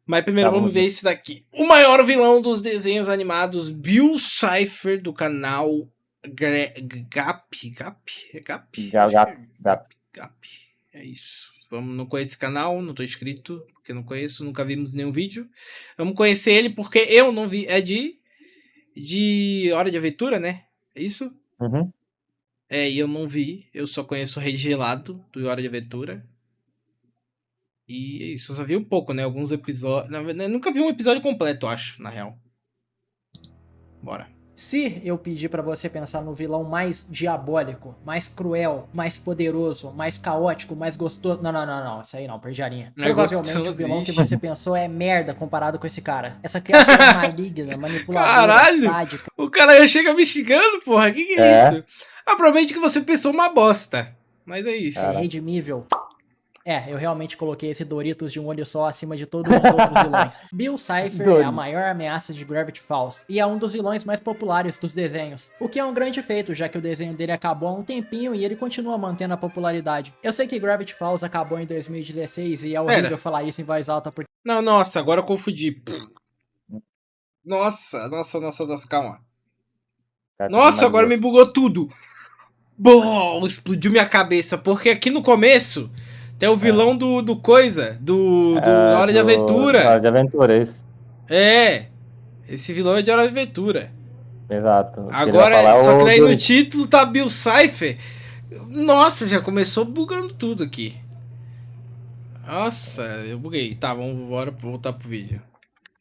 Mas primeiro Tá, vamos ver esse daqui. O maior vilão dos desenhos animados, Bill Cipher, do canal Gap. É Gap? Acho que é Gap. É isso. Não conheço esse canal, não tô inscrito, porque não conheço, nunca vimos nenhum vídeo. Vamos conhecer ele porque eu não vi. É de Hora de Aventura, né? É isso? Uhum. É, e eu não vi. Eu só conheço o Rei Gelado do Hora de Aventura. E é isso, eu só vi um pouco, né? Alguns episódios. Na verdade, eu nunca vi um episódio completo, eu acho, na real. Bora. Se eu pedir pra você pensar no vilão mais diabólico, mais cruel, mais poderoso, mais caótico, mais gostoso... Não. Isso aí não, perdi a linha. Não é Provavelmente gostoso, o vilão que ixi. você pensou é merda comparado com esse cara. Essa criatura maligna, manipuladora, Caralho! sádica. O cara já chega me xingando, porra. Que é isso? Ah, provavelmente que você pensou uma bosta. Mas é isso. Irredimível. É, eu realmente coloquei esse Doritos de um olho só acima de todos os outros vilões. Bill Cipher é a maior ameaça de Gravity Falls e é um dos vilões mais populares dos desenhos, o que é um grande feito, já que o desenho dele acabou há um tempinho e ele continua mantendo a popularidade. Eu sei que Gravity Falls acabou em 2016 e é horrível falar isso em voz alta porque... Não, nossa, agora eu confundi. Nossa, calma. Nossa, agora me bugou tudo. Bom, explodiu minha cabeça, porque aqui no começo tem o vilão do coisa, do Hora de Aventura. Hora de Aventura, isso. É, esse vilão é de Hora de Aventura. Exato. Agora, só que daí no título tá Bill Cipher. Nossa, já começou bugando tudo aqui. Nossa, eu buguei. Tá, vamos voltar pro vídeo.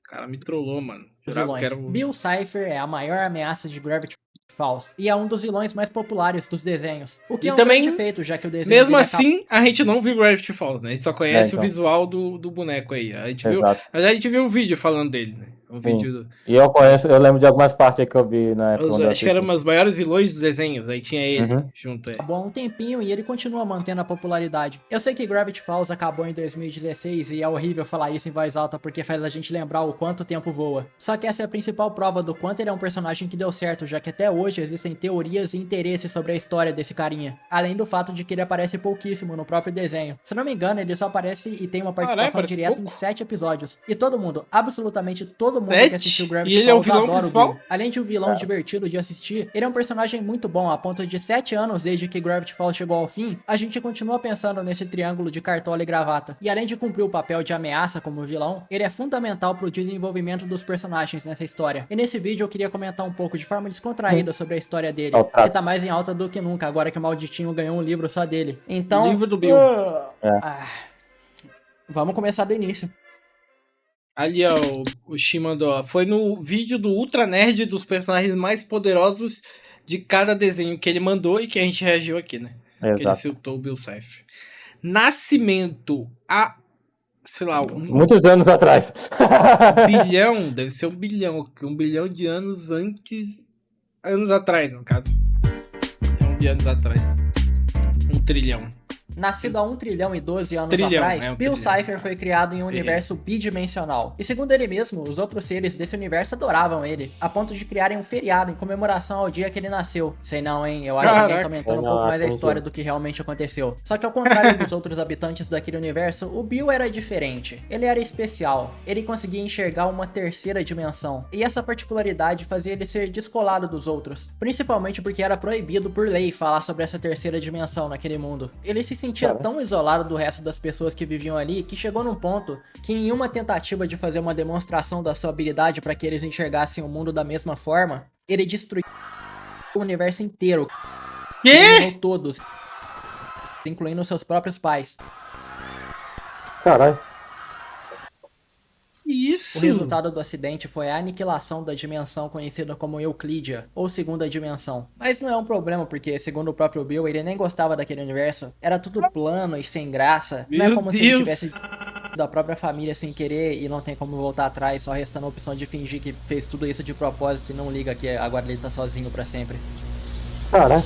O cara me trollou, mano. Jurava que era o... Bill Cipher é a maior ameaça de Gravity Falls e é um dos vilões mais populares dos desenhos, o que é um grande feito, já que o desenho mesmo assim, a gente não viu Gravity Falls, né? A gente só conhece o visual do boneco aí. A gente viu um vídeo falando dele, né? Um vídeo... E eu lembro de algumas partes que eu vi na época. Acho que eram os maiores vilões dos desenhos, aí tinha ele junto aí. Acabou há um tempinho e ele continua mantendo a popularidade. Eu sei que Gravity Falls acabou em 2016 e é horrível falar isso em voz alta porque faz a gente lembrar o quanto o tempo voa. Só que essa é a principal prova do quanto ele é um personagem que deu certo, já que até hoje existem teorias e interesses sobre a história desse carinha. Além do fato de que ele aparece pouquíssimo no próprio desenho. Se não me engano, ele só aparece e tem uma participação direta em 7 episódios. E todo mundo, absolutamente todo mundo que assistiu Gravity Falls adora o Bill. Além de um vilão divertido de assistir, ele é um personagem muito bom, a ponto de 7 anos desde que Gravity Falls chegou ao fim, a gente continua pensando nesse triângulo de cartola e gravata. E além de cumprir o papel de ameaça como vilão, ele é fundamental pro desenvolvimento dos personagens nessa história. E nesse vídeo eu queria comentar um pouco de forma descontraída sobre a história dele, que tá mais em alta do que nunca, agora que o Malditinho ganhou um livro só dele. Então... O livro do Bill. Vamos começar do início. Ali, ó, o Shi mandou, foi no vídeo do Ultra Nerd dos personagens mais poderosos de cada desenho que ele mandou e que a gente reagiu aqui, né? Exato. Que ele citou o Bill Cipher. Nascimento a, sei lá... muitos anos atrás. Bilhão, deve ser 1 bilhão. 1 bilhão de anos antes... Anos atrás, no caso. 1 bilhão de anos atrás. 1 trilhão. Nascido há 1 trilhão e 12 anos atrás, Bill Cipher foi criado em um universo bidimensional. E segundo ele mesmo, os outros seres desse universo adoravam ele, a ponto de criarem um feriado em comemoração ao dia que ele nasceu. Sei não, hein? Eu acho que alguém tá aumentando um pouco mais a história do que realmente aconteceu. Só que ao contrário dos outros habitantes daquele universo, o Bill era diferente. Ele era especial. Ele conseguia enxergar uma terceira dimensão. E essa particularidade fazia ele ser descolado dos outros. Principalmente porque era proibido por lei falar sobre essa terceira dimensão naquele mundo. Ele se sentia tão isolado do resto das pessoas que viviam ali que chegou num ponto que, em uma tentativa de fazer uma demonstração da sua habilidade para que eles enxergassem o mundo da mesma forma, ele destruiu o universo inteiro. Eliminou todos, incluindo seus próprios pais. Caralho. Isso. O resultado do acidente foi a aniquilação da dimensão conhecida como Euclídea, ou segunda dimensão. Mas não é um problema, porque segundo o próprio Bill, ele nem gostava daquele universo. Era tudo plano e sem graça. Não é como se ele tivesse da própria família sem querer e não tem como voltar atrás, só restando a opção de fingir que fez tudo isso de propósito e não liga que agora ele tá sozinho pra sempre. Caralho.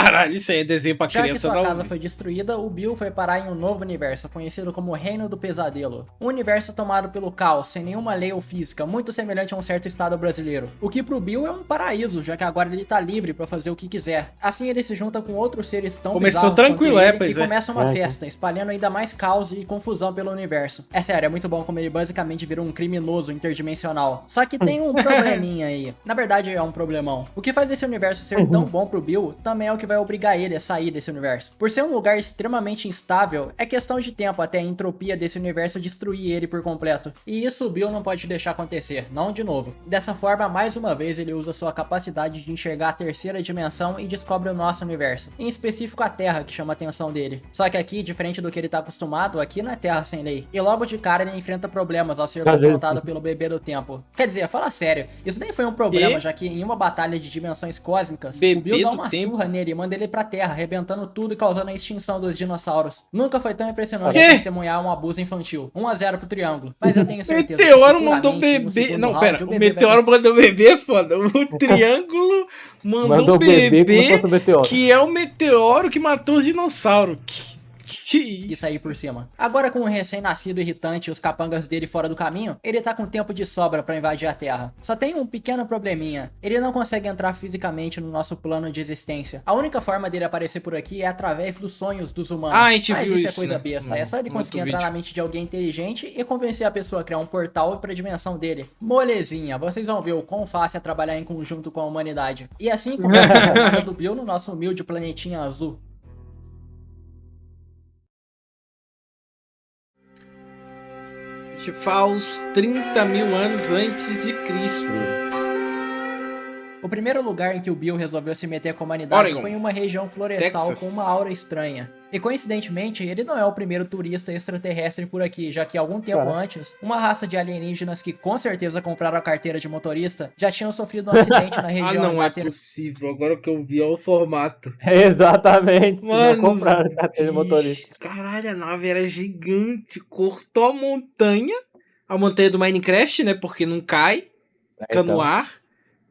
Caralho, isso aí é desenho pra Já que criança sua não. casa foi destruída, o Bill foi parar em um novo universo, conhecido como Reino do Pesadelo. Um universo tomado pelo caos, sem nenhuma lei ou física, muito semelhante a um certo estado brasileiro. O que pro Bill é um paraíso, já que agora ele tá livre pra fazer o que quiser. Assim ele se junta com outros seres tão Começou bizarros tranquilo, quanto ele, pois e é. começa uma festa, espalhando ainda mais caos e confusão pelo universo. É sério, é muito bom como ele basicamente vira um criminoso interdimensional. Só que tem um probleminha aí. Na verdade é um problemão. O que faz esse universo ser tão bom pro Bill, também é o que vai obrigar ele a sair desse universo. Por ser um lugar extremamente instável, é questão de tempo até a entropia desse universo destruir ele por completo. E isso o Bill não pode deixar acontecer, não de novo. Dessa forma, mais uma vez ele usa sua capacidade de enxergar a terceira dimensão e descobre o nosso universo. Em específico a Terra, que chama a atenção dele. Só que aqui, diferente do que ele tá acostumado, aqui não é Terra sem lei. E logo de cara ele enfrenta problemas ao ser confrontado pelo bebê do tempo. Quer dizer, fala sério, isso nem foi um problema, já que em uma batalha de dimensões cósmicas, o Bill dá uma surra nele e manda ele pra Terra, arrebentando tudo e causando a extinção dos dinossauros. Nunca foi tão impressionante testemunhar um abuso infantil. 1-0 pro Triângulo. Mas eu tenho certeza que Meteoro mandou bebê. no Não, round, pera. O Meteoro mandou bebê é foda. O Triângulo mandou bebê como fosse um meteoro. que é o meteoro que matou os dinossauros. Que e sair por cima. Agora com o recém-nascido irritante e os capangas dele fora do caminho, ele tá com tempo de sobra pra invadir a Terra. Só tem um pequeno probleminha. Ele não consegue entrar fisicamente no nosso plano de existência. A única forma dele aparecer por aqui é através dos sonhos dos humanos. Ah, a gente Mas viu isso é isso, coisa né? besta. É só ele No conseguir outro entrar vídeo. na mente de alguém inteligente e convencer a pessoa a criar um portal pra dimensão dele. Molezinha, vocês vão ver o quão fácil é trabalhar em conjunto com a humanidade. E assim começa a jornada do Bill no nosso humilde planetinha azul. faz 30 mil anos antes de Cristo. O primeiro lugar em que o Bill resolveu se meter com a humanidade Oregon. foi em uma região florestal Texas. com uma aura estranha. E coincidentemente, ele não é o primeiro turista extraterrestre por aqui, já que algum tempo antes, uma raça de alienígenas que com certeza compraram a carteira de motorista já tinham sofrido um acidente na região. Ah, não e é bateram- possível. Agora que eu vi, olha o formato. Exatamente. Mano, Não compraram carteira de motorista. Caralho, a nave era gigante. Cortou a montanha do Minecraft, né? Porque não cai, fica no ar.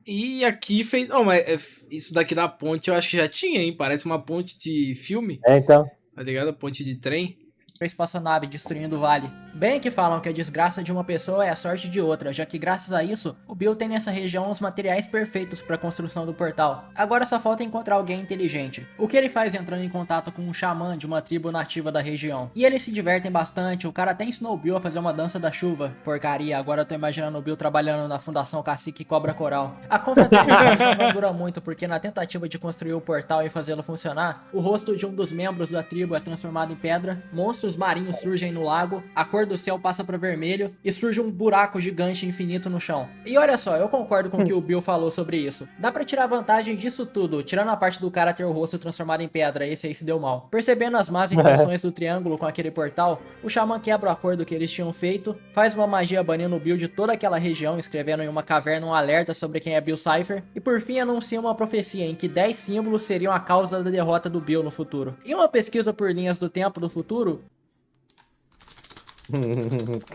E aqui fez. Oh, mas isso daqui da ponte eu acho que já tinha, hein? Parece uma ponte de filme, Então. tá ligado? A ponte de trem. espaçonave destruindo o vale. Bem que falam que a desgraça de uma pessoa é a sorte de outra, já que graças a isso, o Bill tem nessa região os materiais perfeitos para a construção do portal. Agora só falta encontrar alguém inteligente. O que ele faz entrando em contato com um xamã de uma tribo nativa da região. E eles se divertem bastante, o cara até ensinou o Bill a fazer uma dança da chuva. Porcaria, agora eu tô imaginando o Bill trabalhando na Fundação Cacique Cobra Coral. A confraternização não dura muito, porque na tentativa de construir o portal e fazê-lo funcionar, o rosto de um dos membros da tribo é transformado em pedra, monstros marinhos surgem no lago, a cor do céu passa para vermelho e surge um buraco gigante infinito no chão. E olha só, eu concordo com o que o Bill falou sobre isso. Dá pra tirar vantagem disso tudo, tirando a parte do cara ter o rosto transformado em pedra, esse aí se deu mal. Percebendo as más intenções do triângulo com aquele portal, o xamã quebra o acordo que eles tinham feito, faz uma magia banindo o Bill de toda aquela região, escrevendo em uma caverna um alerta sobre quem é Bill Cipher, e por fim anuncia uma profecia em que 10 símbolos seriam a causa da derrota do Bill no futuro. E uma pesquisa por linhas do tempo do futuro,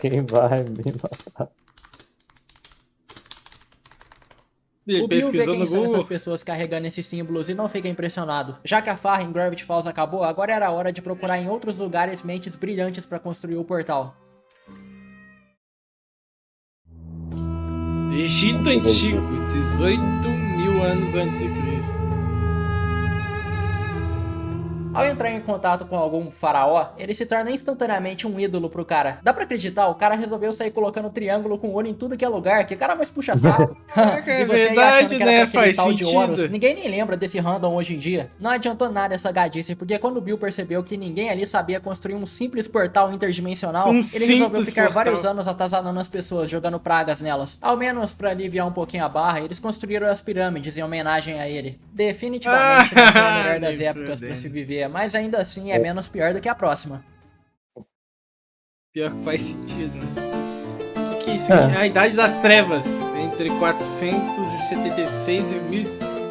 Quem vai me matar? Ele o Bill vê pesquisou quem no são essas Google. pessoas carregando esses símbolos e não fica impressionado. Já que a farra em Gravity Falls acabou, agora era hora de procurar em outros lugares mentes brilhantes para construir o portal. Egito Antigo, 18 mil anos antes de Cristo. Ao entrar em contato com algum faraó, ele se torna instantaneamente um ídolo pro cara. Dá pra acreditar? O cara resolveu sair colocando triângulo com ouro em tudo que é lugar. Que cara mais puxa saco. É E você aí verdade, achando que era né? pra aquele Faz tal de sentido. Horus. Ninguém nem lembra desse random hoje em dia. Não adiantou nada essa gadice, porque quando o Bill percebeu que ninguém ali sabia construir um simples portal interdimensional, ele resolveu simples ficar portal. vários anos atazanando as pessoas, jogando pragas nelas. Ao menos pra aliviar um pouquinho a barra, eles construíram as pirâmides em homenagem a ele. Definitivamente não foi a melhor das Nem épocas pra fudendo. se viver, mas ainda assim é menos pior do que a próxima. Pior que faz sentido, né? O que é isso aqui? A Idade das Trevas, entre 476 e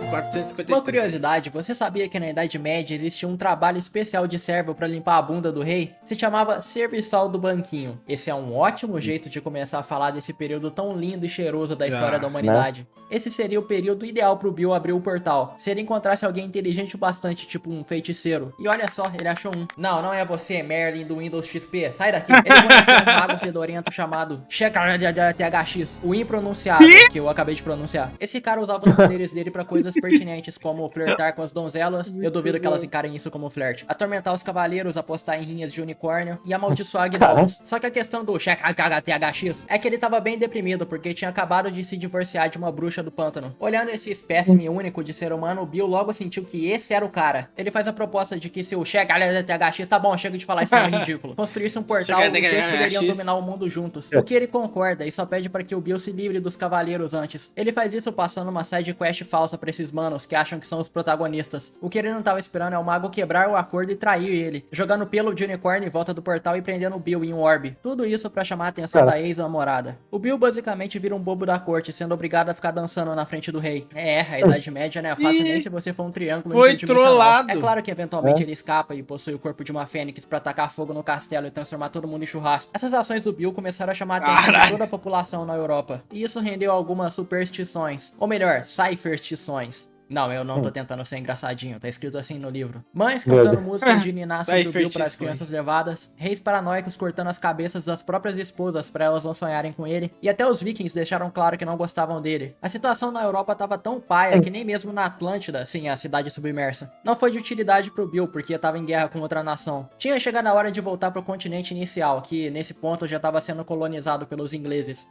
453. Uma curiosidade, você sabia que na Idade Média existia um trabalho especial de servo para limpar a bunda do rei? Se chamava serviçal do banquinho. Esse é um ótimo jeito de começar a falar desse período tão lindo e cheiroso da história da humanidade. Esse seria o período ideal pro Bill abrir o portal, se ele encontrasse alguém inteligente o bastante, tipo um feiticeiro. E olha só, ele achou um. Não é você, Merlin do Windows XP, sai daqui. Ele conheceu um mago fedorento chamado THX, o impronunciável, que eu acabei de pronunciar. Esse cara usava os poderes dele pra coisas pertinentes, como flertar com as donzelas, eu duvido que elas encarem isso como flerte, atormentar os cavaleiros, apostar em rinhas de unicórnio e amaldiçoar gnomos. Só que a questão do THX é que ele tava bem deprimido, porque tinha acabado de se divorciar de uma bruxa do pântano. Olhando esse espécime único de ser humano, o Bill logo sentiu que esse era o cara. Ele faz a proposta de que se o THX, tá bom, chega de falar esse nome ridículo, construísse um portal, os dois poderiam dominar o mundo juntos. O que ele concorda e só pede para que o Bill se livre dos cavaleiros antes. Ele faz isso passando uma side quest falsa pra esses manos que acham que são os protagonistas. O que ele não tava esperando é o mago quebrar o acordo e trair ele, jogando pelo de unicórnio em volta do portal e prendendo o Bill em um orbe. Tudo isso pra chamar a atenção da ex-namorada. O Bill basicamente vira um bobo da corte, sendo obrigado a ficar dançando na frente do rei. A Idade Média não é fácil nem se você for um triângulo interdimensional. Trollado. É claro que eventualmente ele escapa e possui o corpo de uma fênix pra tacar fogo no castelo e transformar todo mundo em churrasco. Essas ações do Bill começaram a chamar a atenção de toda a população na Europa. E isso rendeu algumas superstições. Ou melhor, cypherstições. Não, eu não tô tentando ser engraçadinho, tá escrito assim no livro. Mães cantando músicas de Ninácio do Bill para as crianças levadas, reis paranoicos cortando as cabeças das próprias esposas para elas não sonharem com ele, e até os vikings deixaram claro que não gostavam dele. A situação na Europa tava tão paia que nem mesmo na Atlântida, sim, a cidade submersa, não foi de utilidade pro Bill porque tava em guerra com outra nação. Tinha chegado a hora de voltar pro continente inicial, que nesse ponto já tava sendo colonizado pelos ingleses.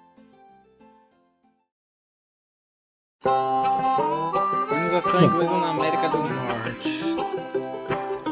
Colonização inglesa na América do Norte.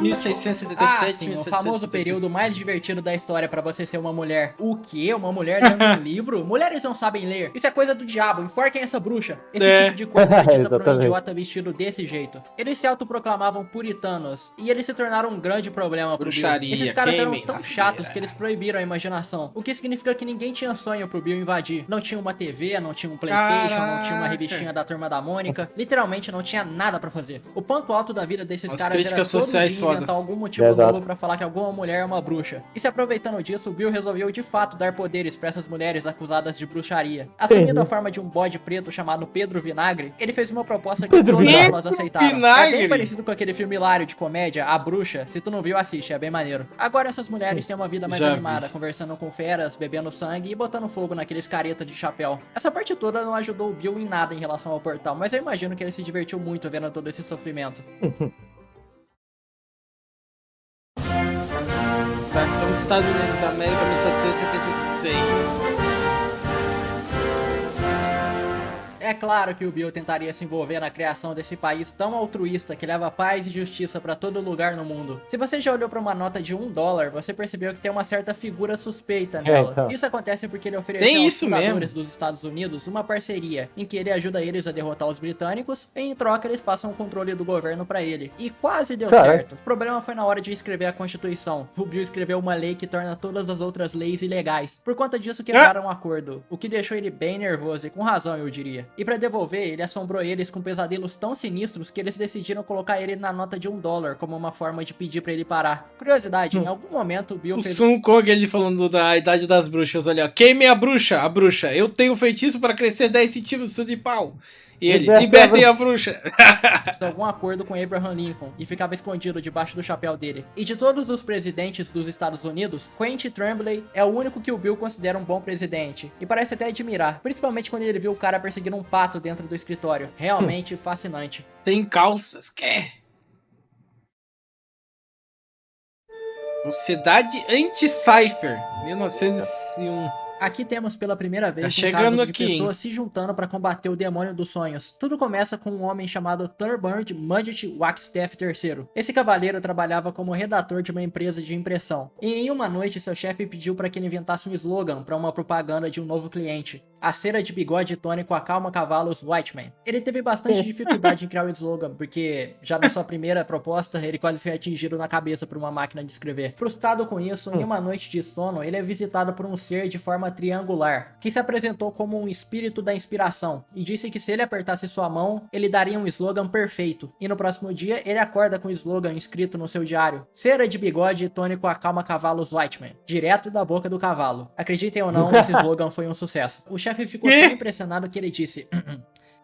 1677, sim, o famoso período mais divertido da história pra você ser uma mulher. O quê? Uma mulher lendo um livro? Mulheres não sabem ler. Isso é coisa do diabo, enforquem essa bruxa. Esse tipo de coisa era dita por um idiota vestido desse jeito. Eles se autoproclamavam puritanos, e eles se tornaram um grande problema pro Bill. Esses caras eram tão chatos que eles proibiram a imaginação, o que significa que ninguém tinha sonho pro Bill invadir. Não tinha uma TV, não tinha um PlayStation, não tinha uma revistinha da Turma da Mônica, literalmente não tinha nada pra fazer. O ponto alto da vida desses caras era todo dia inventar algum motivo novo pra falar que alguma mulher é uma bruxa. E se aproveitando disso, o Bill resolveu de fato dar poderes pra essas mulheres acusadas de bruxaria. Assumindo a forma de um bode preto chamado Pedro Vinagre, ele fez uma proposta que todas elas aceitaram. É bem parecido com aquele filme hilário de comédia, A Bruxa. Se tu não viu, assiste, é bem maneiro. Agora essas mulheres têm uma vida mais animada, conversando com feras, bebendo sangue e botando fogo naqueles careta de chapéu. Essa parte toda não ajudou o Bill em nada em relação ao portal, mas eu imagino que ele se divertiu muito vendo todo esse sofrimento. Nação dos Estados Unidos da América, 1776. É claro que o Bill tentaria se envolver na criação desse país tão altruísta que leva paz e justiça pra todo lugar no mundo. Se você já olhou pra uma nota de $1, você percebeu que tem uma certa figura suspeita nela. Então. Isso acontece porque ele ofereceu aos fundadores dos Estados Unidos uma parceria, em que ele ajuda eles a derrotar os britânicos, e em troca eles passam o controle do governo pra ele. E quase deu certo. O problema foi na hora de escrever a Constituição. O Bill escreveu uma lei que torna todas as outras leis ilegais. Por conta disso quebraram um acordo, o que deixou ele bem nervoso, e com razão eu diria. E pra devolver, ele assombrou eles com pesadelos tão sinistros que eles decidiram colocar ele na nota de $1 como uma forma de pedir pra ele parar. Curiosidade, em algum momento o Bill fez... O Sun Kong, ele falando da idade das bruxas ali, ó. Queime a bruxa. Eu tenho feitiço para crescer 10 centímetros de pau. E ele, libertem a bruxa. algum acordo com Abraham Lincoln e ficava escondido debaixo do chapéu dele. E de todos os presidentes dos Estados Unidos, Quentin Tremblay é o único que o Bill considera um bom presidente. E parece até admirar, principalmente quando ele viu o cara perseguindo um pato dentro do escritório. Realmente fascinante. Tem calças, quer? Sociedade Anti-Cypher, 1901. Aqui temos pela primeira vez um caso de pessoas se juntando para combater o demônio dos sonhos. Tudo começa com um homem chamado Thurbird Mudgett Wagstaff III. Esse cavaleiro trabalhava como redator de uma empresa de impressão. E em uma noite seu chefe pediu para que ele inventasse um slogan para uma propaganda de um novo cliente. a cera de bigode tônico acalma cavalos Whiteman. Ele teve bastante dificuldade em criar o slogan, porque já na sua primeira proposta, ele quase foi atingido na cabeça por uma máquina de escrever. Frustrado com isso, em uma noite de sono, ele é visitado por um ser de forma triangular, que se apresentou como um espírito da inspiração, e disse que se ele apertasse sua mão, ele daria um slogan perfeito. E no próximo dia, ele acorda com o slogan escrito no seu diário: cera de bigode tônico acalma cavalos Whiteman, direto da boca do cavalo. Acreditem ou não, esse slogan foi um sucesso. O chefe ficou tão impressionado que ele disse: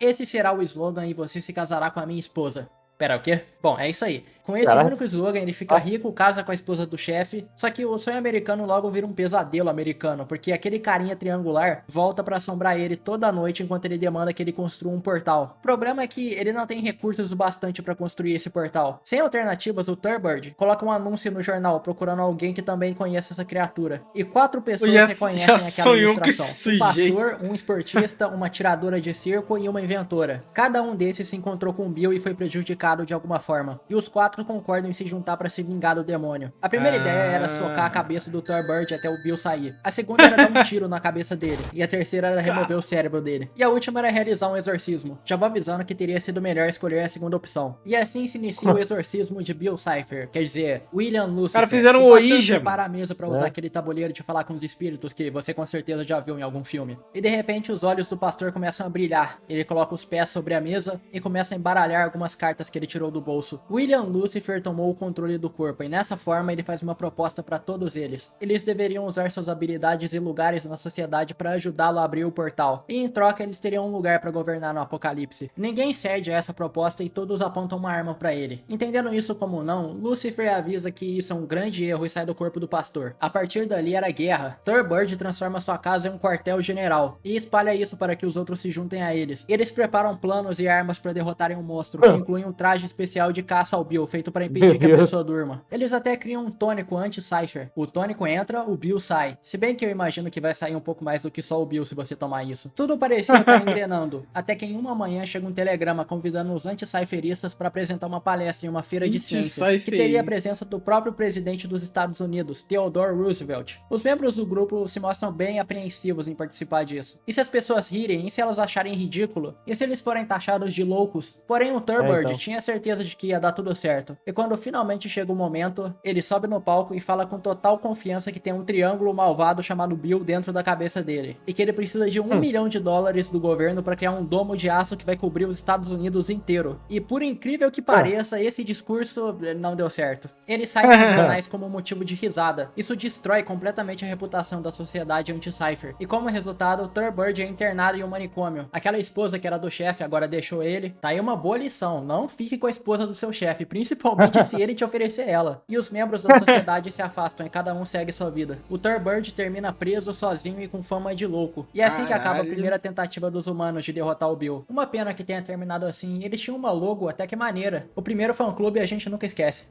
esse será o slogan e você se casará com a minha esposa. Pera, o quê? Bom, é isso aí. Com esse único slogan, ele fica rico, casa com a esposa do chefe, só que o sonho americano logo vira um pesadelo americano, porque aquele carinha triangular volta pra assombrar ele toda noite enquanto ele demanda que ele construa um portal. O problema é que ele não tem recursos o bastante pra construir esse portal. Sem alternativas, o Thunderbird coloca um anúncio no jornal procurando alguém que também conheça essa criatura. E 4 pessoas reconhecem aquela ilustração. Um pastor, um esportista, uma atiradora de circo e uma inventora. Cada um desses se encontrou com Bill e foi prejudicado de alguma forma. E os 4 concordam em se juntar pra se vingar do demônio. A primeira ideia era socar a cabeça do Thunderbird até o Bill sair. A segunda era dar um tiro na cabeça dele. E a terceira era remover o cérebro dele. E a última era realizar um exorcismo. Já vou avisando que teria sido melhor escolher a segunda opção. E assim se inicia o exorcismo de Bill Cipher. Quer dizer, William Lucifer. Cara, fizeram o Ouija. Prepara a mesa pra usar aquele tabuleiro de falar com os espíritos que você com certeza já viu em algum filme. E de repente os olhos do pastor começam a brilhar. Ele coloca os pés sobre a mesa e começa a embaralhar algumas cartas que ele tirou do bolso. William Lucifer tomou o controle do corpo e nessa forma ele faz uma proposta para todos eles. Eles deveriam usar suas habilidades e lugares na sociedade para ajudá-lo a abrir o portal. E em troca eles teriam um lugar para governar no apocalipse. Ninguém cede a essa proposta e todos apontam uma arma para ele. Entendendo isso como não, Lucifer avisa que isso é um grande erro e sai do corpo do pastor. A partir dali era guerra. Thunderbird transforma sua casa em um quartel-general e espalha isso para que os outros se juntem a eles. Eles preparam planos e armas para derrotarem o monstro, que inclui um traje especial de caça ao Bill, feito para impedir que a pessoa durma. Eles até criam um tônico anti-Cypher. O tônico entra, o Bill sai. Se bem que eu imagino que vai sair um pouco mais do que só o Bill se você tomar isso. Tudo parecia estar engrenando, até que em uma manhã chega um telegrama convidando os anti-cypheristas para apresentar uma palestra em uma feira de ciências, que teria a presença do próprio presidente dos Estados Unidos, Theodore Roosevelt. Os membros do grupo se mostram bem apreensivos em participar disso. E se as pessoas rirem? E se elas acharem ridículo? E se eles forem taxados de loucos? Porém o Thunderbird tinha certeza de que ia dar tudo certo. E quando finalmente chega o momento, ele sobe no palco e fala com total confiança que tem um triângulo malvado chamado Bill dentro da cabeça dele. E que ele precisa de $1 milhão do governo para criar um domo de aço que vai cobrir os Estados Unidos inteiro. E por incrível que pareça, esse discurso não deu certo. Ele sai nos jornais como motivo de risada. Isso destrói completamente a reputação da sociedade anti-Cypher. E como resultado, Thunderbird é internado em um manicômio. Aquela esposa que era do chefe agora deixou ele. Tá aí uma boa lição. Não fique com a esposa do seu chefe, principalmente se ele te oferecer ela. E os membros da sociedade se afastam e cada um segue sua vida. O Thunderbird termina preso sozinho e com fama de louco. E é assim que acaba a primeira tentativa dos humanos de derrotar o Bill. Uma pena que tenha terminado assim. Eles tinham uma logo até que maneira. O primeiro fã-clube a gente nunca esquece.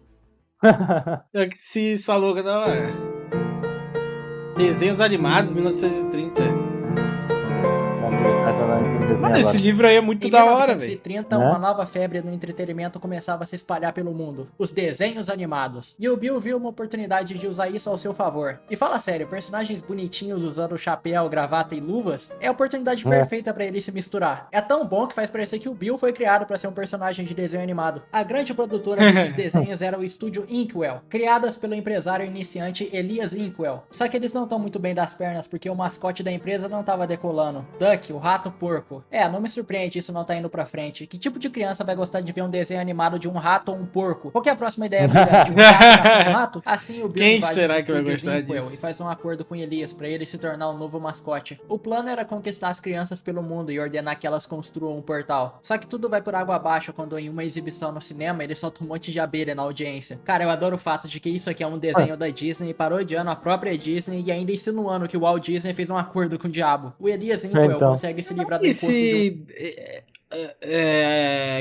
É que essa logo é da hora. Desenhos animados, 1930. Mano, esse livro aí é muito da hora, velho. Em 1930, uma nova febre no entretenimento começava a se espalhar pelo mundo. Os desenhos animados. E o Bill viu uma oportunidade de usar isso ao seu favor. E fala sério, personagens bonitinhos usando chapéu, gravata e luvas é a oportunidade perfeita pra ele se misturar. É tão bom que faz parecer que o Bill foi criado pra ser um personagem de desenho animado. A grande produtora desses desenhos era o estúdio Inkwell, criadas pelo empresário iniciante Elias Inkwell. Só que eles não estão muito bem das pernas porque o mascote da empresa não tava decolando. Duck, o rato porco. Não me surpreende isso não tá indo pra frente. Que tipo de criança vai gostar de ver um desenho animado de um rato ou um porco? Qual que é a próxima ideia brilhante? Um gato um rato? Assim o Bill Quem será que vai gostar disso? E faz um acordo com Elias pra ele se tornar um novo mascote. O plano era conquistar as crianças pelo mundo e ordenar que elas construam um portal. Só que tudo vai por água abaixo quando em uma exibição no cinema ele solta um monte de abelha na audiência. Cara, eu adoro o fato de que isso aqui é um desenho da Disney parodiando a própria Disney e ainda insinuando que o Walt Disney fez um acordo com o diabo. O Elias Inkwell consegue se livrar do encosto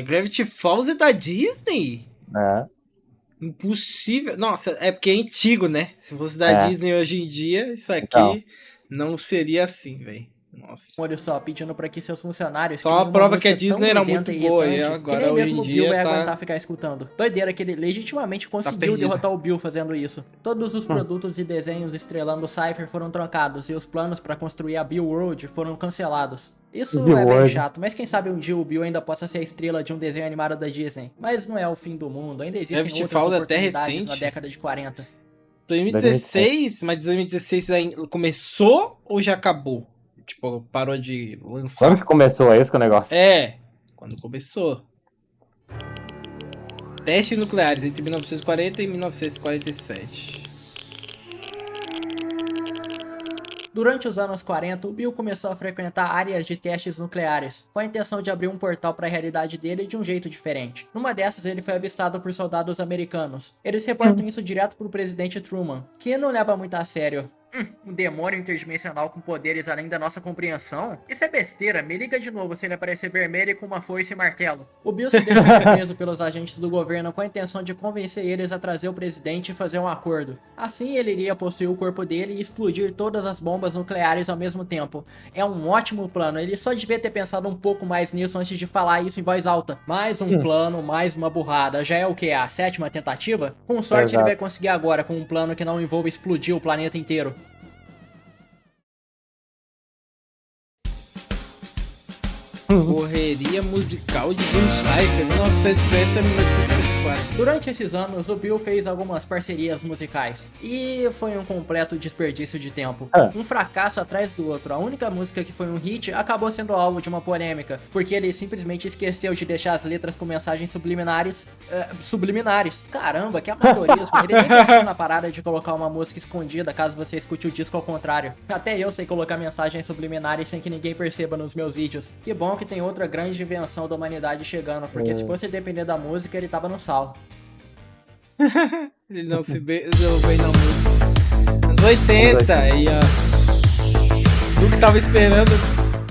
Gravity Falls é da Disney? É. Impossível. Nossa, é porque é antigo, né? Se fosse da Disney hoje em dia, isso aqui não seria assim, velho. Nossa. olho só, pedindo pra que seus funcionários Só a criem uma prova que a música tão Disney era grudenta muito e boa, e irritante agora, que nem hoje mesmo em o Bill dia, vai tá- aguentar ficar escutando. Doideira que ele legitimamente conseguiu perdido. derrotar o Bill fazendo isso. Todos os produtos e desenhos estrelando o Cypher foram trocados e os planos pra construir a Bill World foram cancelados. Isso Bill é bem World. chato, mas quem sabe um dia o Bill ainda possa ser a estrela de um desenho animado da Disney. Mas não é o fim do mundo, ainda existem Gravity outras Falls é até oportunidades na recente. década de 40. 2016, mas 2016 ainda começou ou já acabou? Tipo, parou de lançar. Quando que começou esse o negócio? É, quando começou. Testes nucleares entre 1940 e 1947. Durante os anos 40, o Bill começou a frequentar áreas de testes nucleares, com a intenção de abrir um portal para a realidade dele de um jeito diferente. Numa dessas, ele foi avistado por soldados americanos. Eles reportam isso direto pro presidente Truman, que não leva muito a sério. Um demônio interdimensional com poderes além da nossa compreensão? Isso é besteira, me liga de novo se ele aparecer vermelho e com uma foice e martelo. O Bill se deixou ser preso pelos agentes do governo com a intenção de convencer eles a trazer o presidente e fazer um acordo. Assim ele iria possuir o corpo dele e explodir todas as bombas nucleares ao mesmo tempo. É um ótimo plano, ele só devia ter pensado um pouco mais nisso antes de falar isso em voz alta. Mais um plano, mais uma burrada. Já é o que? A 7ª tentativa? Com sorte ele vai conseguir agora com um plano que não envolva explodir o planeta inteiro. Correria musical de Bill Cipher, 1950 a 1954. Durante esses anos, o Bill fez algumas parcerias musicais. E foi um completo desperdício de tempo. Um fracasso atrás do outro. A única música que foi um hit acabou sendo alvo de uma polêmica, porque ele simplesmente esqueceu de deixar as letras com mensagens subliminares. Caramba, que amadorismo. Ele nem pensou na parada de colocar uma música escondida caso você escute o disco ao contrário. Até eu sei colocar mensagens subliminares sem que ninguém perceba nos meus vídeos. Que bom que tem outra grande invenção da humanidade chegando, porque se fosse depender da música, ele tava no sal. Ele não se deu bem na música. Anos 80, aí ó. Tu que tava esperando.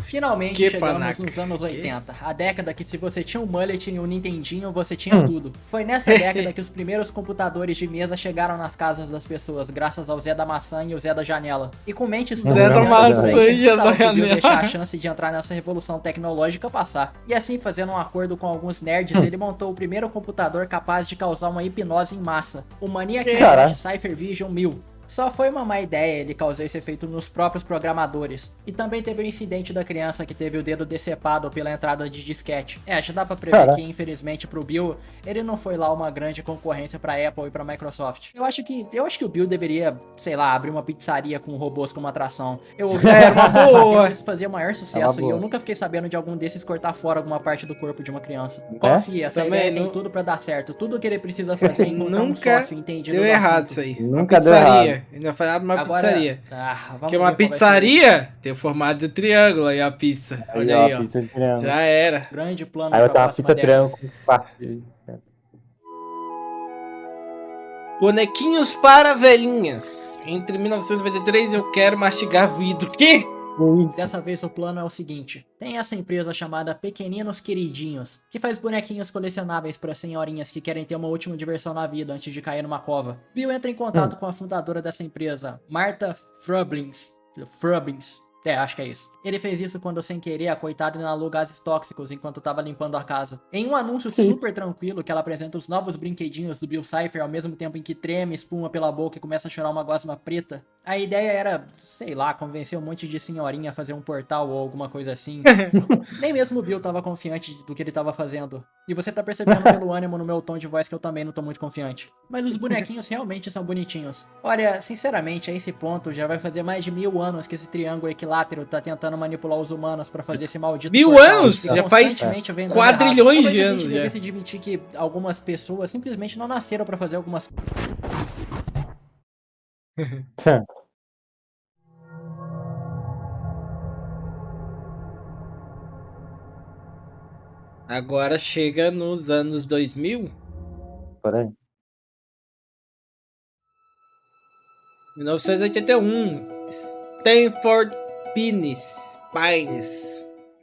Finalmente Que chegamos panaca. nos anos 80, a década que se você tinha um mullet e um Nintendinho, você tinha tudo. Foi nessa década que os primeiros computadores de mesa chegaram nas casas das pessoas, graças ao Zé da Maçã e o Zé da Janela. E com mentes tão Zé da brilhantes Maçã por aí, e Zé da tava pro Bill Janela. deixar a chance de entrar nessa revolução tecnológica passar. E assim, fazendo um acordo com alguns nerds, ele montou o primeiro computador capaz de causar uma hipnose em massa, o Maniac Caraca. Cypher Vision 1000. Só foi uma má ideia ele causar esse efeito nos próprios programadores. E também teve o incidente da criança que teve o dedo decepado pela entrada de disquete. Já dá pra prever que, infelizmente, pro Bill, ele não foi lá uma grande concorrência pra Apple e pra Microsoft. Eu acho que o Bill deveria, sei lá, abrir uma pizzaria com robôs como atração. Eu ouvi Era uma boa. isso fazia maior Era sucesso e boa. eu nunca fiquei sabendo de algum desses cortar fora alguma parte do corpo de uma criança. Confia, essa Também ideia não- tem tudo pra dar certo. Tudo que ele precisa fazer é encontrar um Nunca sócio entendido deu do errado assunto. isso aí. Nunca Uma deu pizzaria. Ainda foi uma Agora, pizzaria. vamos Porque uma ver qual vai ser pizzaria tem o formato de triângulo aí a pizza. Olha aí, ó. Pizza de triângulo. Já era. o grande plano Aí vai ter pra uma próxima pizza década. triângulo com parte. Bonequinhos para velhinhas. Entre 1993 eu quero mastigar vidro. Que? Dessa vez o plano é o seguinte: tem essa empresa chamada Pequeninos Queridinhos, que faz bonequinhos colecionáveis para senhorinhas que querem ter uma última diversão na vida antes de cair numa cova. Bill entra em contato com a fundadora dessa empresa, Martha Frublins. Acho que é isso. Ele fez isso quando, sem querer, a coitada inalou gases tóxicos enquanto tava limpando a casa. Em um anúncio super tranquilo que ela apresenta os novos brinquedinhos do Bill Cipher ao mesmo tempo em que treme, espuma pela boca e começa a chorar uma gosma preta, a ideia era, sei lá, convencer um monte de senhorinha a fazer um portal ou alguma coisa assim. Nem mesmo o Bill tava confiante do que ele tava fazendo. E você tá percebendo pelo ânimo no meu tom de voz que eu também não tô muito confiante. Mas os bonequinhos realmente são bonitinhos. Olha, sinceramente, a esse ponto já vai fazer mais de 1000 anos que esse triângulo equilátero tá tentando manipular os humanos pra fazer esse maldito 1000 portal. anos? E Já faz constantemente vem dando quadrilhões errado. de Talvez anos a gente já. devesse admitir que algumas pessoas simplesmente não nasceram pra fazer algumas... Agora chega nos anos 2000. Por aí. 1981. Stanford Pines.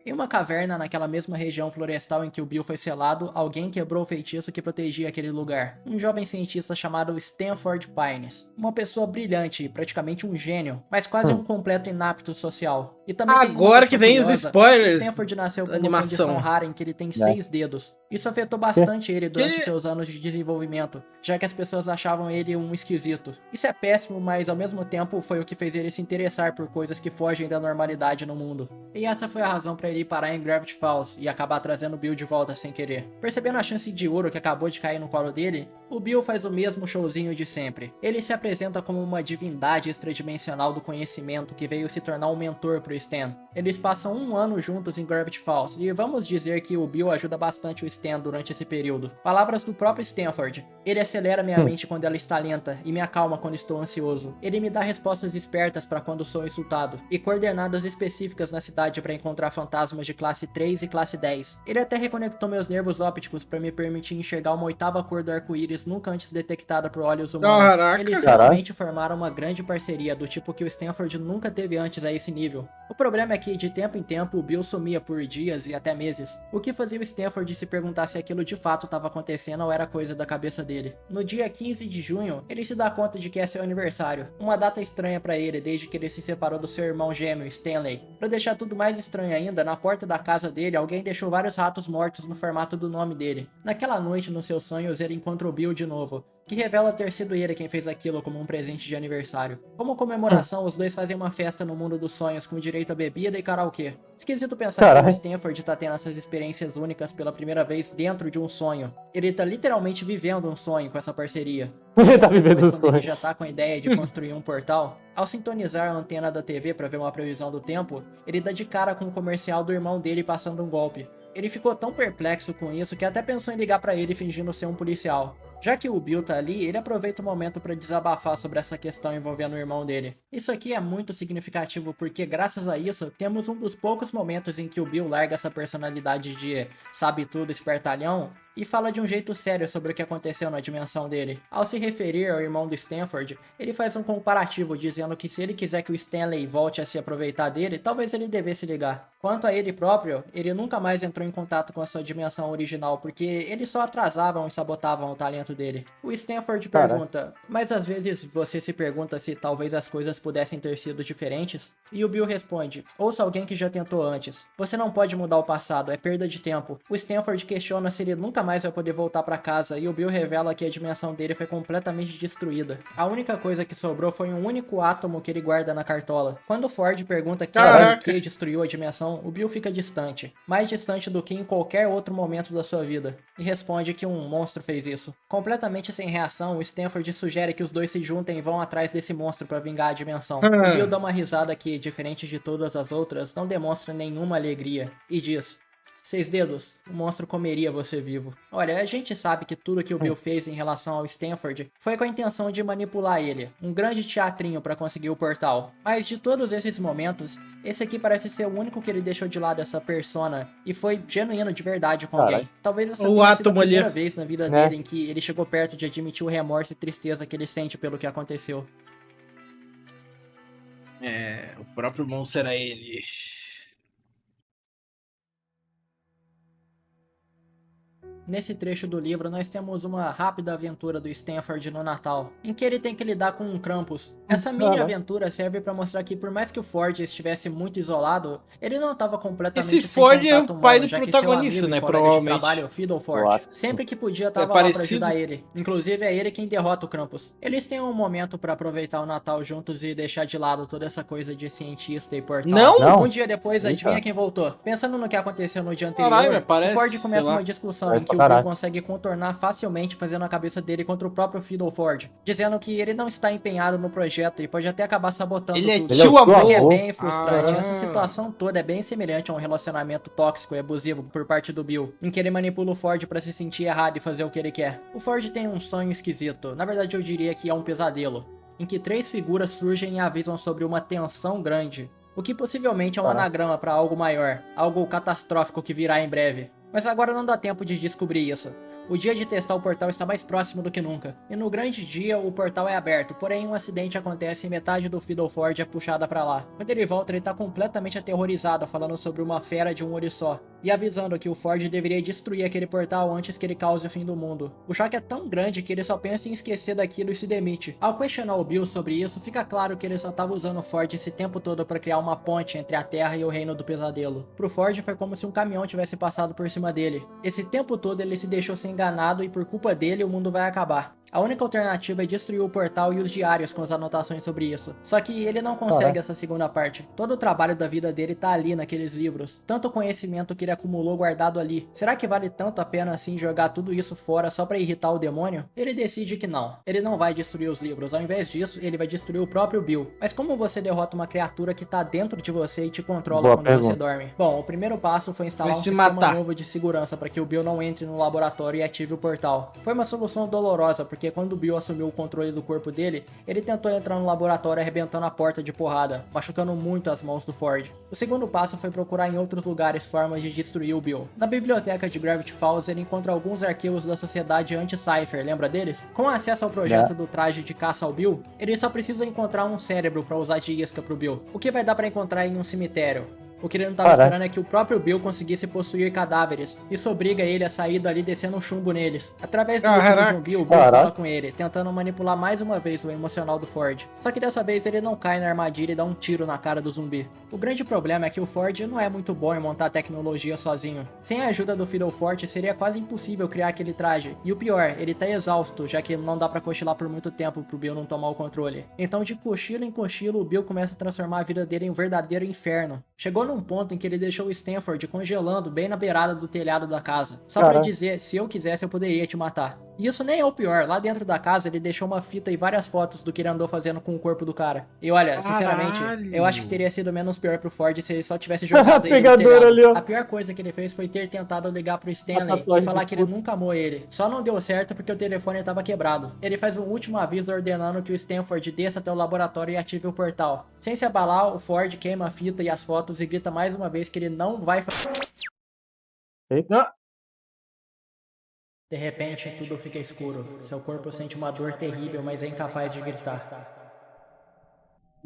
Em uma caverna naquela mesma região florestal em que o Bill foi selado, alguém quebrou o feitiço que protegia aquele lugar. Um jovem cientista chamado Stanford Pines. Uma pessoa brilhante, praticamente um gênio, mas quase um completo inapto social. E também tem uma Agora questão que vem os curiosa, spoilers Stanford nasceu com da uma animação. condição rara em que ele tem 6 dedos. Isso afetou bastante ele durante seus anos de desenvolvimento, já que as pessoas achavam ele um esquisito. Isso é péssimo, mas ao mesmo tempo foi o que fez ele se interessar por coisas que fogem da normalidade no mundo. E essa foi a razão para ele parar em Gravity Falls e acabar trazendo o Bill de volta sem querer. Percebendo a chance de ouro que acabou de cair no colo dele, o Bill faz o mesmo showzinho de sempre. Ele se apresenta como uma divindade extradimensional do conhecimento que veio se tornar um mentor pro Stan. Eles passam um ano juntos em Gravity Falls e vamos dizer que o Bill ajuda bastante o Stan durante esse período. Palavras do próprio Stanford: ele acelera minha mente quando ela está lenta e me acalma quando estou ansioso. Ele me dá respostas espertas para quando sou insultado e coordenadas específicas na cidade para encontrar fantasmas de classe 3 e classe 10. Ele até reconectou meus nervos ópticos para me permitir enxergar uma oitava cor do arco-íris nunca antes detectada por olhos humanos. Caraca. Eles realmente formaram uma grande parceria do tipo que o Stanford nunca teve antes a esse nível. O problema é que de tempo em tempo o Bill sumia por dias e até meses, o que fazia o Stanford se perguntar se aquilo de fato estava acontecendo ou era coisa da cabeça dele. No dia 15 de junho, ele se dá conta de que é seu aniversário, uma data estranha para ele desde que ele se separou do seu irmão gêmeo, Stanley. Para deixar tudo mais estranho ainda, na porta da casa dele alguém deixou vários ratos mortos no formato do nome dele. Naquela noite, nos seus sonhos, ele encontra o Bill de novo, que revela ter sido ele quem fez aquilo como um presente de aniversário. Como comemoração, os dois fazem uma festa no mundo dos sonhos com direito a bebida e karaokê. Esquisito pensar que o Stanford tá tendo essas experiências únicas pela primeira vez dentro de um sonho. Ele tá literalmente vivendo um sonho com essa parceria. Ele tá vivendo um Quando sonho. ele já tá com a ideia de construir um portal, ao sintonizar a antena da TV para ver uma previsão do tempo, ele dá de cara com o comercial do irmão dele passando um golpe. Ele ficou tão perplexo com isso que até pensou em ligar pra ele fingindo ser um policial. Já que o Bill tá ali, ele aproveita o momento para desabafar sobre essa questão envolvendo o irmão dele. Isso aqui é muito significativo porque, graças a isso, temos um dos poucos momentos em que o Bill larga essa personalidade de sabe tudo, espertalhão, e fala de um jeito sério sobre o que aconteceu na dimensão dele. Ao se referir ao irmão do Stanford, ele faz um comparativo dizendo que se ele quiser que o Stanley volte a se aproveitar dele, talvez ele devesse ligar. Quanto a ele próprio, ele nunca mais entrou em contato com a sua dimensão original, porque eles só atrasavam e sabotavam o talento dele. O Stanford pergunta, mas às vezes você se pergunta se talvez as coisas pudessem ter sido diferentes? E o Bill responde, ouça alguém que já tentou antes. Você não pode mudar o passado, é perda de tempo. O Stanford questiona se ele nunca mais vai poder voltar pra casa e o Bill revela que a dimensão dele foi completamente destruída. A única coisa que sobrou foi um único átomo que ele guarda na cartola. Quando Ford pergunta quem ou o que destruiu a dimensão, o Bill fica distante. Mais distante do que em qualquer outro momento da sua vida. E responde que um monstro fez isso. Completamente sem reação, o Stanford sugere que os dois se juntem e vão atrás desse monstro pra vingar a dimensão. O Bill dá uma risada que, diferente de todas as outras, não demonstra nenhuma alegria. E diz... 6 dedos, o monstro comeria você vivo. Olha, a gente sabe que tudo que o Bill fez em relação ao Stanford foi com a intenção de manipular ele, um grande teatrinho pra conseguir o portal. Mas de todos esses momentos, esse aqui parece ser o único que ele deixou de lado essa persona e foi genuíno de verdade com alguém. Talvez essa tenha sido a primeira vez na vida dele em que ele chegou perto de admitir o remorso e tristeza que ele sente pelo que aconteceu. O próprio monstro era ele. Nesse trecho do livro, nós temos uma rápida aventura do Stanford no Natal, em que ele tem que lidar com um Krampus. Essa mini aventura serve pra mostrar que por mais que o Ford estivesse muito isolado, ele não estava completamente esse Ford é o pai do já protagonista, né, provavelmente. De trabalho, o Fiddleford, sempre que podia tava lá pra ajudar ele. Inclusive é ele quem derrota o Krampus. Eles têm um momento pra aproveitar o Natal juntos e deixar de lado toda essa coisa de cientista e portal. Não? Um dia depois, adivinha quem voltou? Pensando no que aconteceu no dia anterior, Caralho, o Ford começa uma discussão em que o Bill consegue contornar facilmente fazendo a cabeça dele contra o próprio Fiddleford, dizendo que ele não está empenhado no projeto e pode até acabar sabotando tudo. Ele é tio avô. É bem frustrante. Essa situação toda é bem semelhante a um relacionamento tóxico e abusivo por parte do Bill, em que ele manipula o Ford para se sentir errado e fazer o que ele quer. O Ford tem um sonho esquisito, na verdade eu diria que é um pesadelo, em que 3 figuras surgem e avisam sobre uma tensão grande, o que possivelmente é um anagrama para algo maior, algo catastrófico que virá em breve. Mas agora não dá tempo de descobrir isso. O dia de testar o portal está mais próximo do que nunca. E no grande dia, o portal é aberto, porém um acidente acontece e metade do Fiddleford é puxada pra lá. Quando ele volta, ele tá completamente aterrorizado, falando sobre uma fera de um olho só, e avisando que o Ford deveria destruir aquele portal antes que ele cause o fim do mundo. O choque é tão grande que ele só pensa em esquecer daquilo e se demite. Ao questionar o Bill sobre isso, fica claro que ele só tava usando o Ford esse tempo todo pra criar uma ponte entre a Terra e o Reino do Pesadelo. Pro Ford foi como se um caminhão tivesse passado por cima dele. Esse tempo todo ele se deixou ser enganado e por culpa dele o mundo vai acabar. A única alternativa é destruir o portal e os diários com as anotações sobre isso. Só que ele não consegue essa segunda parte. Todo o trabalho da vida dele tá ali naqueles livros. Tanto conhecimento que ele acumulou guardado ali. Será que vale tanto a pena assim jogar tudo isso fora só pra irritar o demônio? Ele decide que não. Ele não vai destruir os livros. Ao invés disso, ele vai destruir o próprio Bill. Mas como você derrota uma criatura que tá dentro de você e te controla quando você dorme? Bom, o primeiro passo foi instalar um sistema novo de segurança para que o Bill não entre no laboratório e ative o portal. Foi uma solução dolorosa, porque quando o Bill assumiu o controle do corpo dele, ele tentou entrar no laboratório arrebentando a porta de porrada, machucando muito as mãos do Ford. O segundo passo foi procurar em outros lugares formas de destruir o Bill. Na biblioteca de Gravity Falls, ele encontra alguns arquivos da sociedade anti-Cypher, lembra deles? Com acesso ao projeto do traje de caça ao Bill, ele só precisa encontrar um cérebro para usar de isca pro Bill, o que vai dar para encontrar em um cemitério. O que ele não tava esperando é que o próprio Bill conseguisse possuir cadáveres. Isso obriga ele a sair dali descendo um chumbo neles. Através do último zumbi, o Bill fala com ele, tentando manipular mais uma vez o emocional do Ford. Só que dessa vez ele não cai na armadilha e dá um tiro na cara do zumbi. O grande problema é que o Ford não é muito bom em montar tecnologia sozinho. Sem a ajuda do Fiddlefort seria quase impossível criar aquele traje. E o pior, ele tá exausto, já que não dá pra cochilar por muito tempo pro Bill não tomar o controle. Então de cochilo em cochilo, o Bill começa a transformar a vida dele em um verdadeiro inferno. Chegou num ponto em que ele deixou o Stanford congelando bem na beirada do telhado da casa. Só pra dizer, se eu quisesse eu poderia te matar. E isso nem é o pior, lá dentro da casa ele deixou uma fita e várias fotos do que ele andou fazendo com o corpo do cara. E olha, sinceramente, eu acho que teria sido menos pior pro Ford se ele só tivesse jogado ele no telhado. Ali, a pior coisa que ele fez foi ter tentado ligar pro Stanley e falar que ele nunca amou ele. Só não deu certo porque o telefone estava quebrado. Ele faz um último aviso ordenando que o Stanford desça até o laboratório e ative o portal. Sem se abalar, o Ford queima a fita e as fotos e grita mais uma vez que ele não vai fazer. De repente, tudo fica escuro. Seu corpo sente uma dor terrível, mas é incapaz de gritar.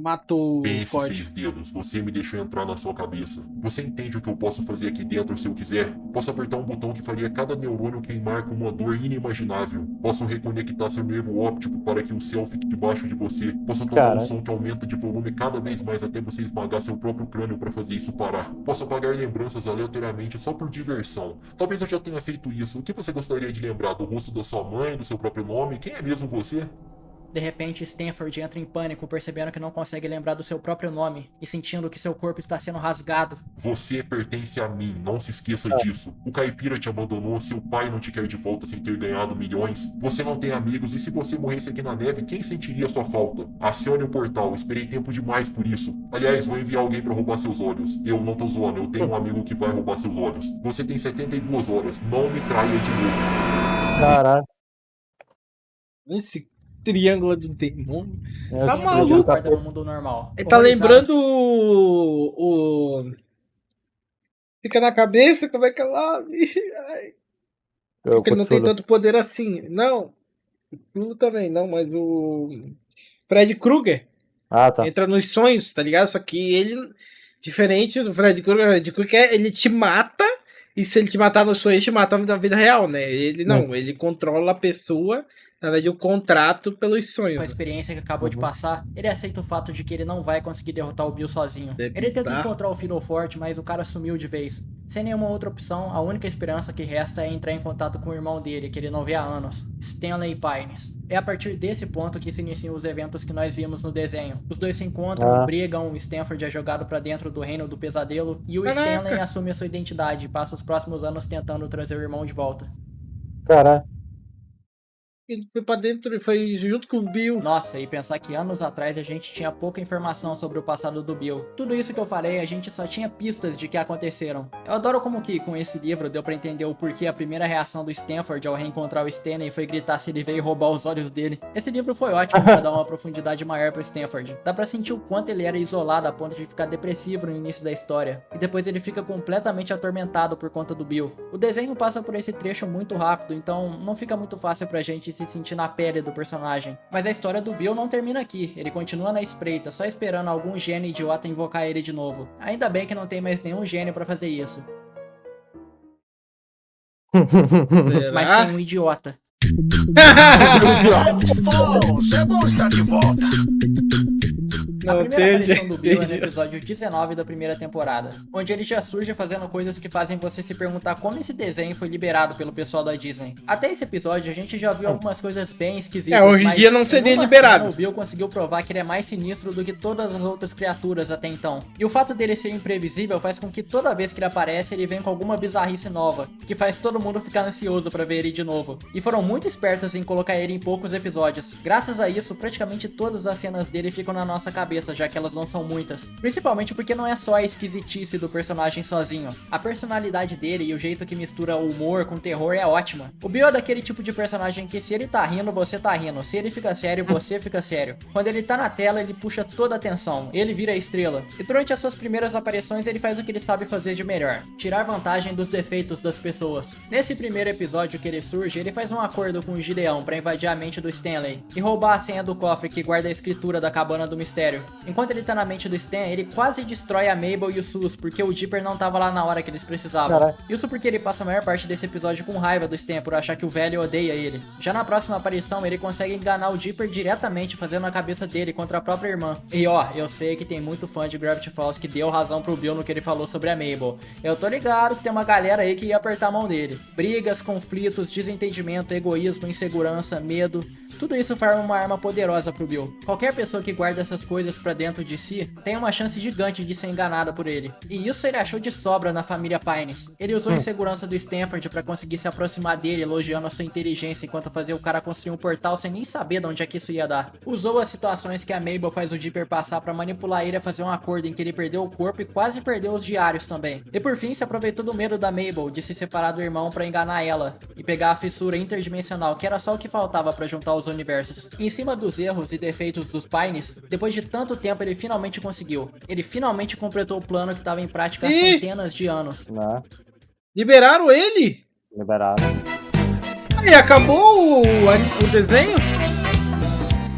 Matou o Pense, Ford. 6 dedos, você me deixou entrar na sua cabeça. Você entende o que eu posso fazer aqui dentro se eu quiser? Posso apertar um botão que faria cada neurônio queimar com uma dor inimaginável. Posso reconectar seu nervo óptico para que o céu fique debaixo de você. Posso tocar um som que aumenta de volume cada vez mais até você esmagar seu próprio crânio para fazer isso parar. Posso apagar lembranças aleatoriamente só por diversão. Talvez eu já tenha feito isso. O que você gostaria de lembrar? Do rosto da sua mãe, do seu próprio nome? Quem é mesmo você? De repente, Stanford entra em pânico, percebendo que não consegue lembrar do seu próprio nome e sentindo que seu corpo está sendo rasgado. Você pertence a mim, não se esqueça disso. O caipira te abandonou, seu pai não te quer de volta sem ter ganhado milhões. Você não tem amigos e se você morresse aqui na neve, quem sentiria sua falta? Acione o portal, esperei tempo demais por isso. Aliás, vou enviar alguém pra roubar seus olhos. Eu não tô zoando, eu tenho um amigo que vai roubar seus olhos. Você tem 72 horas, não me traia de novo. Caralho. Esse triângulo do demônio. Você Tá maluco? No mundo normal. Ele tá lembrando o. Fica na cabeça, como é que é lá? Ai. Porque ele não tem tanto poder assim. Não. Tu também, não, mas o. Fred Krueger. Ah, tá. Entra nos sonhos, tá ligado? Só que ele. Diferente do Fred Krueger, ele te mata. E se ele te matar no sonho, ele te mata na vida real, né? Ele não, ele controla a pessoa. Na verdade, o contrato pelos sonhos. Com a experiência que acabou de passar, ele aceita o fato de que ele não vai conseguir derrotar o Bill sozinho. Ele tenta encontrar o Fiddlefort, mas o cara sumiu de vez. Sem nenhuma outra opção, a única esperança que resta é entrar em contato com o irmão dele, que ele não vê há anos, Stanley Pines. É a partir desse ponto que se iniciam os eventos que nós vimos no desenho. Os dois se encontram, brigam, o Stanford é jogado pra dentro do reino do pesadelo, e o Stanley assume a sua identidade e passa os próximos anos tentando trazer o irmão de volta. Caralho. Ele foi pra dentro e foi junto com o Bill. Nossa, e pensar que anos atrás a gente tinha pouca informação sobre o passado do Bill. Tudo isso que eu falei, a gente só tinha pistas de que aconteceram. Eu adoro como que, com esse livro, deu pra entender o porquê a primeira reação do Stanford ao reencontrar o Stanley foi gritar se ele veio roubar os olhos dele. Esse livro foi ótimo pra dar uma profundidade maior pro Stanford. Dá pra sentir o quanto ele era isolado a ponto de ficar depressivo no início da história. E depois ele fica completamente atormentado por conta do Bill. O desenho passa por esse trecho muito rápido, então não fica muito fácil pra gente se sentir na pele do personagem. Mas a história do Bill não termina aqui, ele continua na espreita, só esperando algum gênio idiota invocar ele de novo. Ainda bem que não tem mais nenhum gênio pra fazer isso. Mas tem um idiota. É bom estar de volta. A primeira aparição do Bill é no episódio 19 da primeira temporada, onde ele já surge fazendo coisas que fazem você se perguntar como esse desenho foi liberado pelo pessoal da Disney. Até esse episódio a gente já viu algumas coisas bem esquisitas, hoje em dia não seria liberado. Cena, o Bill conseguiu provar que ele é mais sinistro do que todas as outras criaturas até então. E o fato dele ser imprevisível faz com que toda vez que ele aparece ele vem com alguma bizarrice nova, que faz todo mundo ficar ansioso pra ver ele de novo. E foram muito espertos em colocar ele em poucos episódios. Graças a isso, praticamente todas as cenas dele ficam na nossa cabeça, já que elas não são muitas. Principalmente porque não é só a esquisitice do personagem sozinho. A personalidade dele e o jeito que mistura o humor com terror é ótima. O Bill é daquele tipo de personagem que se ele tá rindo, você tá rindo. Se ele fica sério, você fica sério. Quando ele tá na tela, ele puxa toda a atenção. Ele vira a estrela. E durante as suas primeiras aparições, ele faz o que ele sabe fazer de melhor: tirar vantagem dos defeitos das pessoas. Nesse primeiro episódio que ele surge, ele faz um acordo com o Gideon pra invadir a mente do Stanley e roubar a senha do cofre que guarda a escritura da cabana do mistério. Enquanto ele tá na mente do Stan, ele quase destrói a Mabel e o Sus, porque o Dipper não tava lá na hora que eles precisavam. Caraca. Isso porque ele passa a maior parte desse episódio com raiva do Stan por achar que o velho odeia ele. Já na próxima aparição, ele consegue enganar o Dipper diretamente, fazendo a cabeça dele contra a própria irmã. E ó, eu sei que tem muito fã de Gravity Falls que deu razão pro Bill no que ele falou sobre a Mabel. Eu tô ligado que tem uma galera aí que ia apertar a mão dele. Brigas, conflitos, desentendimento, egoísmo, insegurança, medo... Tudo isso forma uma arma poderosa pro Bill. Qualquer pessoa que guarda essas coisas pra dentro de si tem uma chance gigante de ser enganada por ele. E isso ele achou de sobra na família Pines. Ele usou a insegurança do Stanford pra conseguir se aproximar dele, elogiando a sua inteligência enquanto fazia o cara construir um portal sem nem saber de onde é que isso ia dar. Usou as situações que a Mabel faz o Dipper passar pra manipular ele a fazer um acordo em que ele perdeu o corpo e quase perdeu os diários também. E por fim se aproveitou do medo da Mabel de se separar do irmão pra enganar ela e pegar a fissura interdimensional, que era só o que faltava pra juntar os universos. Em cima dos erros e defeitos dos Pines, depois de tanto tempo ele finalmente conseguiu. Ele finalmente completou o plano que estava em prática há centenas de anos. Né? Liberaram ele? Liberado. E acabou o desenho?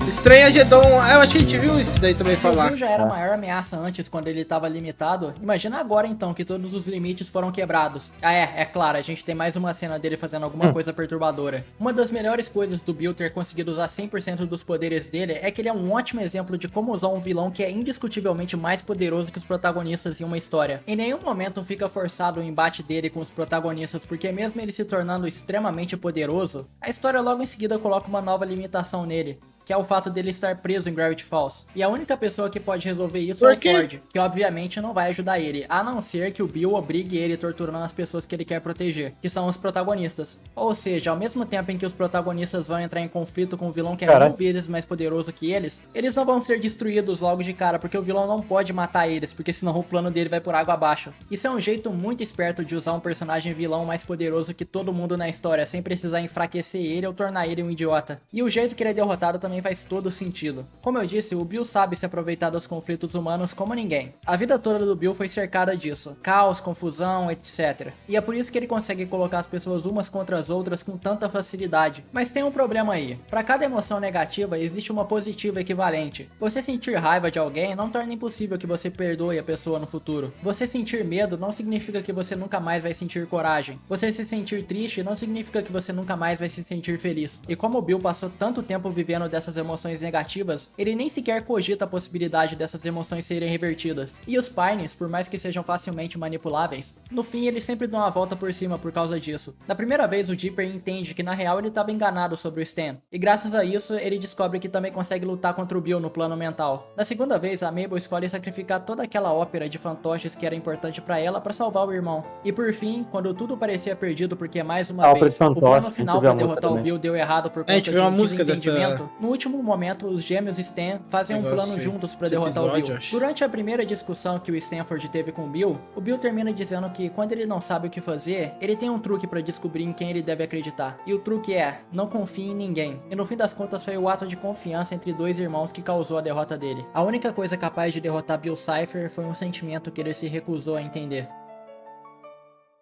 Estranha Gedon. Eu acho que a gente viu isso daí também Se o falar. Bill já era a maior ameaça antes, quando ele estava limitado, imagina agora então que todos os limites foram quebrados. É claro, a gente tem mais uma cena dele fazendo alguma coisa perturbadora. Uma das melhores coisas do Bill ter conseguido usar 100% dos poderes dele é que ele é um ótimo exemplo de como usar um vilão que é indiscutivelmente mais poderoso que os protagonistas em uma história. Em nenhum momento fica forçado o embate dele com os protagonistas, porque mesmo ele se tornando extremamente poderoso, a história logo em seguida coloca uma nova limitação nele, que é o fato dele estar preso em Gravity Falls. E a única pessoa que pode resolver isso é o Ford, que obviamente não vai ajudar ele, a não ser que o Bill obrigue ele torturando as pessoas que ele quer proteger, que são os protagonistas. Ou seja, ao mesmo tempo em que os protagonistas vão entrar em conflito com o vilão que é mil vezes mais poderoso que eles não vão ser destruídos logo de cara, porque o vilão não pode matar eles, porque senão o plano dele vai por água abaixo. Isso é um jeito muito esperto de usar um personagem vilão mais poderoso que todo mundo na história, sem precisar enfraquecer ele ou tornar ele um idiota. E o jeito que ele é derrotado também faz todo sentido. Como eu disse, o Bill sabe se aproveitar dos conflitos humanos como ninguém. A vida toda do Bill foi cercada disso. Caos, confusão, etc. E é por isso que ele consegue colocar as pessoas umas contra as outras com tanta facilidade. Mas tem um problema aí. Para cada emoção negativa, existe uma positiva equivalente. Você sentir raiva de alguém não torna impossível que você perdoe a pessoa no futuro. Você sentir medo não significa que você nunca mais vai sentir coragem. Você se sentir triste não significa que você nunca mais vai se sentir feliz. E como o Bill passou tanto tempo vivendo dessa dessas emoções negativas, ele nem sequer cogita a possibilidade dessas emoções serem revertidas. E os Pines, por mais que sejam facilmente manipuláveis, no fim eles sempre dão a volta por cima por causa disso. Da primeira vez o Dipper entende que na real ele estava enganado sobre o Stan, e graças a isso ele descobre que também consegue lutar contra o Bill no plano mental. Da segunda vez a Mabel escolhe sacrificar toda aquela ópera de fantoches que era importante pra ela pra salvar o irmão. E por fim, quando tudo parecia perdido porque mais uma vez o plano final pra derrotar o Bill deu errado por conta de um desentendimento, no último momento os gêmeos Stan fazem um plano juntos pra derrotar o Bill. Durante a primeira discussão que o Stanford teve com o Bill termina dizendo que quando ele não sabe o que fazer, ele tem um truque pra descobrir em quem ele deve acreditar. E o truque é, não confie em ninguém. E no fim das contas foi o ato de confiança entre dois irmãos que causou a derrota dele. A única coisa capaz de derrotar Bill Cipher foi um sentimento que ele se recusou a entender.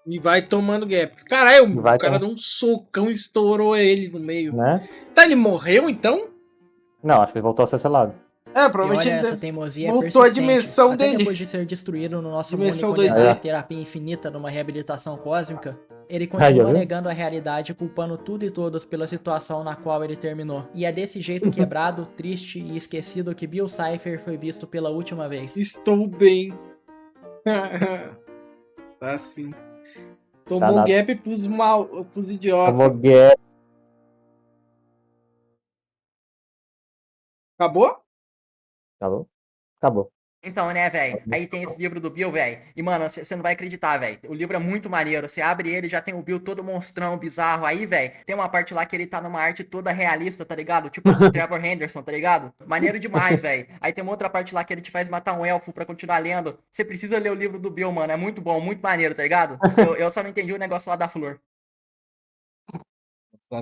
E vai tomando gap. Caralho, o cara deu um socão e estourou ele no meio. Né? Tá, ele morreu então? Não, acho que ele voltou a ser selado. Provavelmente e olha, ele essa teimosia voltou é a dimensão até dele. Depois de ser destruído no nosso Dimensão mundo e 2D. condenar a terapia infinita numa reabilitação cósmica, ele continua negando a realidade, culpando tudo e todos pela situação na qual ele terminou. E é desse jeito quebrado, triste e esquecido que Bill Cipher foi visto pela última vez. Estou bem. Tá assim. Tomou gap pros idiotas. Tomou gap. Acabou? Acabou. Então, né, velho? Aí tem esse livro do Bill, velho. E, mano, você não vai acreditar, velho. O livro é muito maneiro. Você abre ele, já tem o Bill todo monstrão, bizarro. Aí, velho, tem uma parte lá que ele tá numa arte toda realista, tá ligado? Tipo o Trevor Henderson, tá ligado? Maneiro demais, velho. Aí tem uma outra parte lá que ele te faz matar um elfo pra continuar lendo. Você precisa ler o livro do Bill, mano. É muito bom, muito maneiro, tá ligado? Eu só não entendi o negócio lá da flor.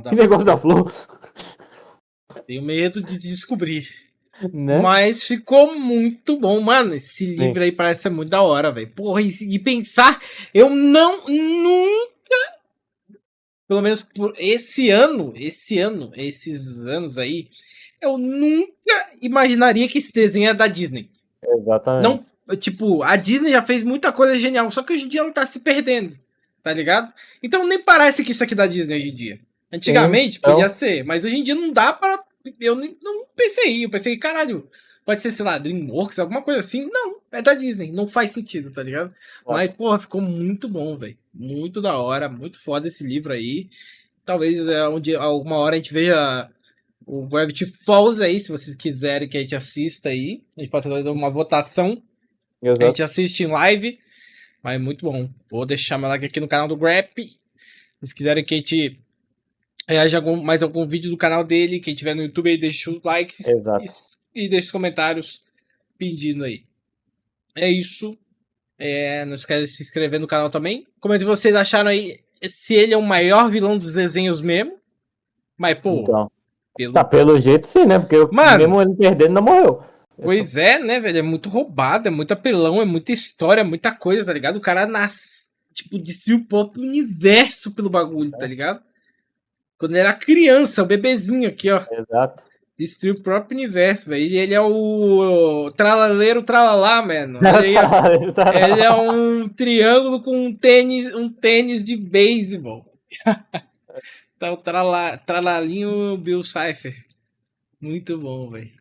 Que negócio da flor? Tenho medo de descobrir. Né? Mas ficou muito bom, mano. Esse livro aí parece ser muito da hora, velho. Porra, e pensar, eu nunca, pelo menos por esse ano, esses anos aí, eu nunca imaginaria que esse desenho é da Disney. Exatamente. Não, tipo, a Disney já fez muita coisa genial, só que hoje em dia ela tá se perdendo, tá ligado? Então nem parece que isso aqui é da Disney hoje em dia. Antigamente podia ser, mas hoje em dia não dá pra... Eu não pensei, eu pensei, caralho, pode ser, sei lá, DreamWorks, alguma coisa assim. Não, é da Disney, não faz sentido, tá ligado? Mas, porra, ficou muito bom, velho. Muito da hora, muito foda esse livro aí. Talvez alguma hora a gente veja o Gravity Falls aí, se vocês quiserem que a gente assista aí. A gente pode fazer uma votação. Exato. A gente assiste em live. Mas muito bom. Vou deixar meu like aqui no canal do Grap. Se quiserem que a gente reaja mais algum vídeo do canal dele, quem tiver no YouTube aí, deixa os likes e deixa os comentários pedindo aí. É isso. Não esquece de se inscrever no canal também. Como vocês acharam aí, se ele é o maior vilão dos desenhos mesmo. Mas, pô... Então, pelo jeito sim, né? Porque mesmo ele perdendo, não morreu. Pois é, né, velho? É muito roubado, é muito apelão, é muita história, é muita coisa, tá ligado? O cara tipo, destruiu o próprio universo pelo bagulho, tá ligado? Quando ele era criança, o bebezinho aqui, ó. Exato. Destruiu o próprio universo, velho. Ele é o tralaleiro tralalá, mano. Ele é um triângulo com um tênis de beisebol. Tá o tralalinho Bill Cipher. Muito bom, velho.